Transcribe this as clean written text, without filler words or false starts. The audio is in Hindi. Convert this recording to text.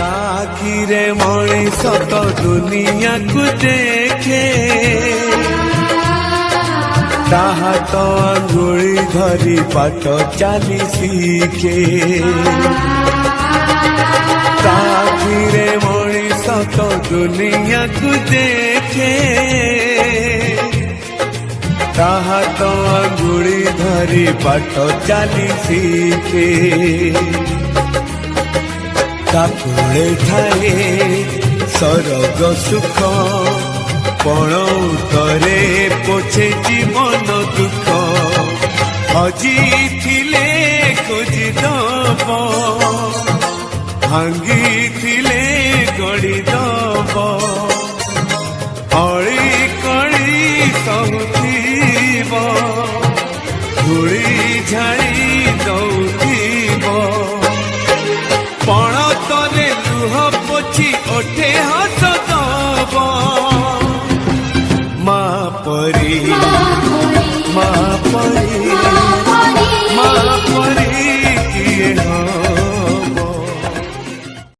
आखिरे मनीष तो दुनिया को देखे ताहा तो अंगुली धरी बाट चली शिखे आखिरे मनीष तो दुनिया को देखे ताहा तो अंगुली धरी बाट चली शिखे ताकुले थाए सरग सुख पण उतरे पोछे जीवन दुख हजी थिले खोजी दब भांगी थिले गड़ी दब अड़ी कड़ी सहूब धूली झाड़ी दौथीब पण तले लुह पोछी ओठे हस दब माँ परी